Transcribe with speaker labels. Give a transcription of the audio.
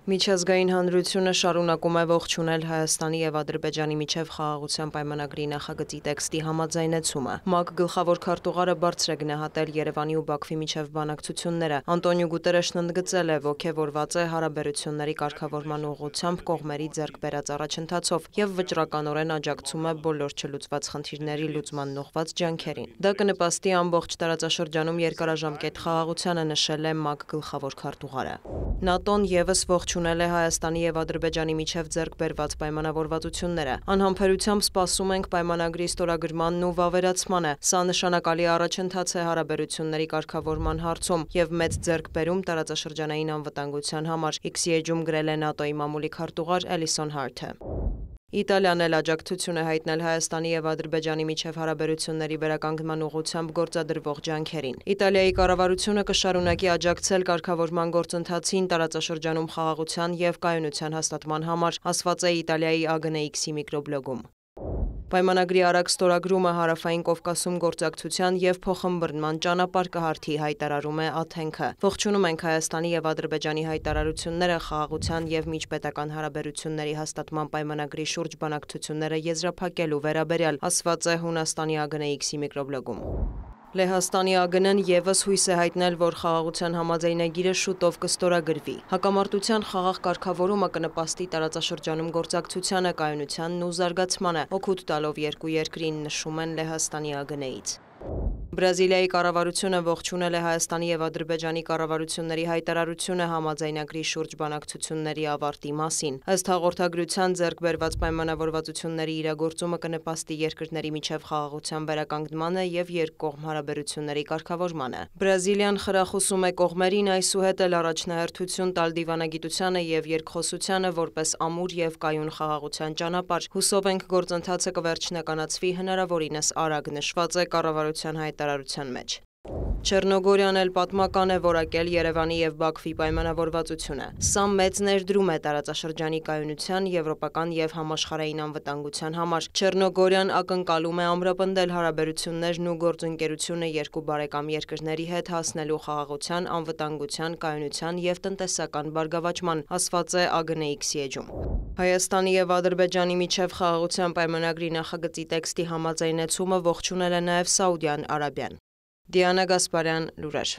Speaker 1: Միջազգային հանրությունը շարունակում է ողջունել Հայաստանի և Ադրբեջանի միջև խաղաղության պայմանագրի նախագծի տեքստի համաձայնեցումը։ ՄԱԿ գլխավոր քարտուղարը բարձր է գնահատել Երևանի ու Բաքվի միջև բանակցությունները։ Անտոնիո Գուտերեշն ընդգծել է, ոգևորված է հարաբերությունների կարգավորման ուղղությամբ կողմերի ձեռք բերած առաջընթացով և վճռականորեն աջակցում է բոլոր չլուծված խնդիրների լուծման ուղղված ջանքերին։ Դա կնպաստի ամբողջ տարածաշրջանում երկարաժամկետ խաղաղությանը, նշել է ՄԱԿ գլխավոր քարտուղարը։ ՆԱՏՕ-ն ևս ողջունել է Հայաստանի և Ադրբեջանի միջև ձեռք բերված պայմանավորվածությունները։ Անհամբերությամբ սպասում ենք պայմանագրի ստորագրմանն ու վավերացմանը։ Սա նշանակալի առաջընթաց է հարաբերությունների կարգավորման հարցում և մեծ ձեռքբերում տարածաշրջանային անվտանգության համար, X էջում գրել է ՆԱՏՕ-ի մամուլի քարտուղար Էլիսոն Հարթը։ Իտալիան էլ աջակցություն է հայտնել Հայաստանի և Ադրբեջանի միջև հարաբերությունների վերականգնման ուղղությամբ գործադրվող ջանքերին։ Իտալիայի կառավարությունը կշարունակի աջակցել կարգավորման գործընթացին տարածաշրջանում խաղաղության և կայունության հաստատման համար, ասված է Իտալիայի AGNX-ի միկրոբլոգում։ Պայմանագրի արագ ստորագրումը Հարավային Կովկասում գործակցության և փոխըմբռնման ճանապարհ կհարթի, հայտարարում է Աթենքը։ Ողջունում ենք Հայաստանի և Ադրբեջանի հայտարարությունները խաղաղության և միջպետական հարաբերությունների հաստատման պայմանագրի շուրջ բանակցությունները եզրափակելու վերաբերյալ, ասված է Հունաստանի AGNX-ի միկրոբլոգում։ Լեհաստանի ԱԳՆ-ն ևս հույս է հայտնել, որ խաղաղության համաձայնագիրը շուտով կստորագրվի։ Հակամարտության խաղաղ կարգավորումը կնպաստի տարածաշրջանում գործակցությանը, կայունությանն ու զարգացմանը, օգուտ տալով երկու երկրին, նշում են Լեհաստանի ԱԳՆ-ից։ Բրազիլիայի կառավարությունը ողջունել է Հայաստանի և Ադրբեջանի կառավարությունների հայտարարությունը համաձայնագրի շուրջ բանակցությունների ավարտի մասին։ Ըստ հաղորդագրության, ձեռք բերված պայմանավորվածությունների իրագործումը կնպաստի երկրների միջև խաղաղության վերականգնմանը և երկկողմ հարաբերությունների կարգավորմանը։ Բրազիլիան խրախուսում է կողմերին այսուհետ էլ առաջնահերթություն տալ դիվանագիտությանը և երկխոսությանը որպես ամուր և կայուն խաղաղության ճանապարհ։ Հուսով ենք գործընթացը կվերջնականացվի հնարավորինս արագ, նշված է կառավարության հայտարարության մեջ։ Չեռնոգորիան էլ պատմական է որակել Երևանի և Բաքվի պայմանավորվածությունը։ Սա մեծ ներդրում է տարածաշրջանի կայունության, եվրոպական և համաշխարհային անվտանգության համար։ Չեռնոգորիան ակնկալում է ամրապնդել հարաբերություններն ու գործընկերությունը երկու բարեկամ երկրների հետ, հասնելու խաղաղության, անվտանգության, կայունության և տնտեսական բարգավաճման, ասված է AGNX-ի էջում։ Հայաստանի և Ադրբեջանի միջև խաղաղության պայմանագրի նախագծի տեքստի համաձայնեցումը ողջունել է նաև Սաուդյան Արաբիան։ Դիանա Գասպարյան, լուրեր։